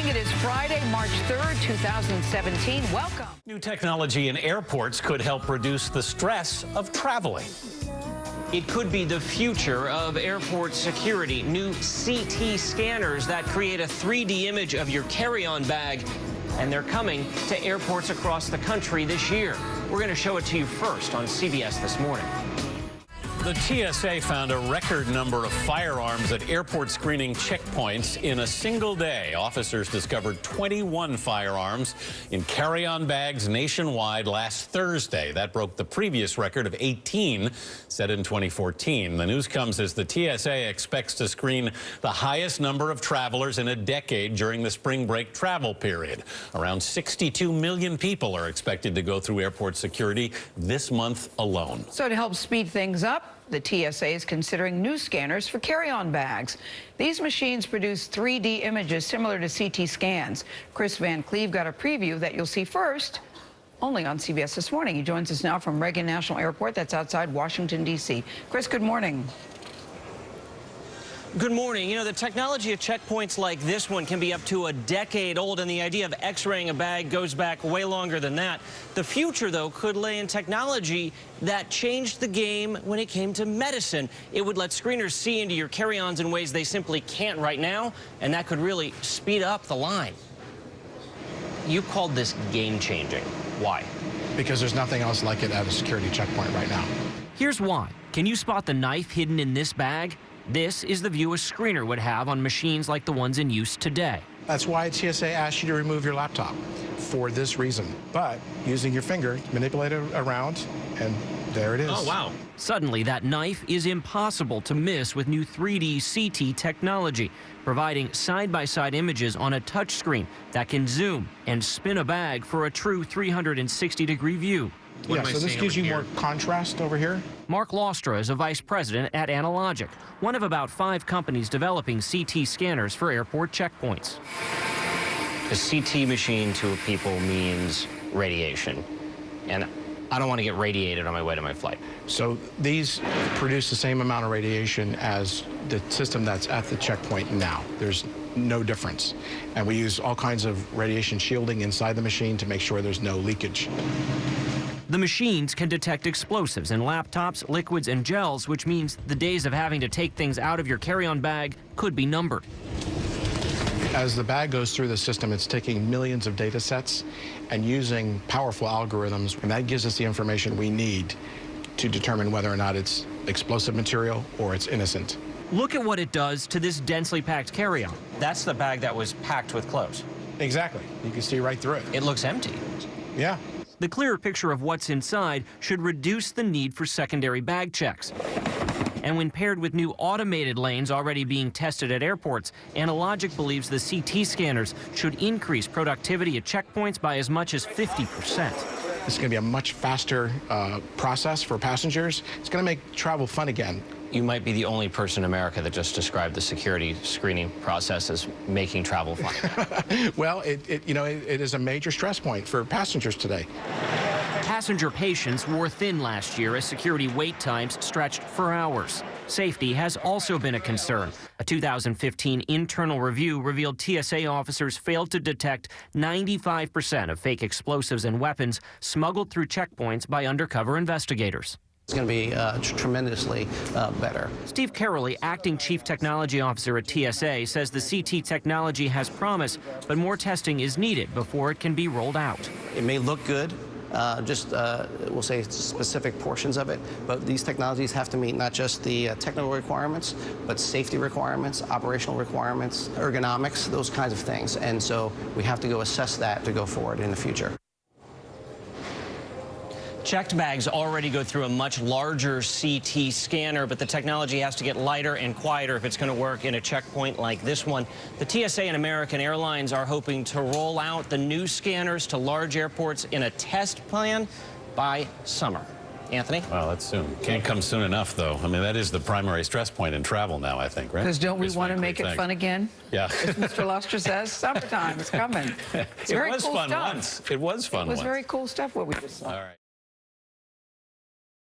morning. It is Friday, March 3rd, 2017. Welcome. New technology in airports could help reduce the stress of traveling. It could be the future of airport security. New CT scanners that create a 3D image of your carry-on bag, and they're coming to airports across the country this year. We're going to show it to you first on CBS this morning. The TSA found a record number of firearms at airport screening checkpoints in a single day. Officers discovered 21 firearms in carry-on bags nationwide last Thursday. That broke the previous record of 18 set in 2014. The news comes as the TSA expects to screen the highest number of travelers in a decade during the spring break travel period. Around 62 million people are expected to go through airport security this month alone. So to help speed things up, the TSA is considering new scanners for carry-on bags. These machines produce 3D images similar to CT scans. Chris Van Cleve got a preview that you'll see first only on CBS This Morning. He joins us now from Reagan National Airport, that's outside Washington, D.C. Chris, good morning. Good morning. You know, the technology of checkpoints like this one can be up to a decade old, and the idea of x-raying a bag goes back way longer than that. The future, though, could lay in technology that changed the game when it came to medicine. It would let screeners see into your carry-ons in ways they simply can't right now, and that could really speed up the line. You called this game-changing. Why? Because there's nothing else like it at a security checkpoint right now. Here's why. Can you spot the knife hidden in this bag? This is the view a screener would have on machines like the ones in use today. That's why TSA asked you to remove your laptop, for this reason. But using your finger, manipulate it around, and there it is. Oh, wow. Suddenly, that knife is impossible to miss with new 3D CT technology, providing side-by-side images on a touchscreen that can zoom and spin a bag for a true 360-degree view. Yeah, so this gives you more contrast over here. Mark Lostra is a vice president at Analogic, one of about 5 companies developing CT scanners for airport checkpoints. A CT machine to people means radiation, and I don't want to get radiated on my way to my flight. So these produce the same amount of radiation as the system that's at the checkpoint now. There's no difference. And we use all kinds of radiation shielding inside the machine to make sure there's no leakage. The machines can detect explosives in laptops, liquids, and gels, which means the days of having to take things out of your carry-on bag could be numbered. As the bag goes through the system, it's taking millions of data sets and using powerful algorithms, and that gives us the information we need to determine whether or not it's explosive material or it's innocent. Look at what it does to this densely packed carry-on. That's the bag that was packed with clothes. Exactly. You can see right through it. It looks empty. Yeah. The clearer picture of what's inside should reduce the need for secondary bag checks. And when paired with new automated lanes already being tested at airports, Analogic believes the CT scanners should increase productivity at checkpoints by as much as 50%. It's going to be a much faster process for passengers. It's going to make travel fun again. You might be the only person in America that just described the security screening process as making travel fun. Well, it is a major stress point for passengers today. Passenger patience wore thin last year as security wait times stretched for hours. Safety has also been a concern. A 2015 internal review revealed TSA officers failed to detect 95% of fake explosives and weapons smuggled through checkpoints by undercover investigators. It's going to be tremendously better. Steve Carrolley, acting chief technology officer at TSA, says the CT technology has promise, but more testing is needed before it can be rolled out. It may look good, we'll say specific portions of it, but these technologies have to meet not just the technical requirements, but safety requirements, operational requirements, ergonomics, those kinds of things. And so we have to go assess that to go forward in the future. Checked bags already go through a much larger CT scanner, but the technology has to get lighter and quieter if it's going to work in a checkpoint like this one. The TSA and American Airlines are hoping to roll out the new scanners to large airports in a test plan by summer. Anthony? Well, that's soon. Can't come soon enough, though. I mean, that is the primary stress point in travel now, I think, right? Because don't we want to make it fun again? Yeah. As Mr. Lustra says, summertime is coming. It was fun once. It was fun once. It was very cool stuff what we just saw. All right.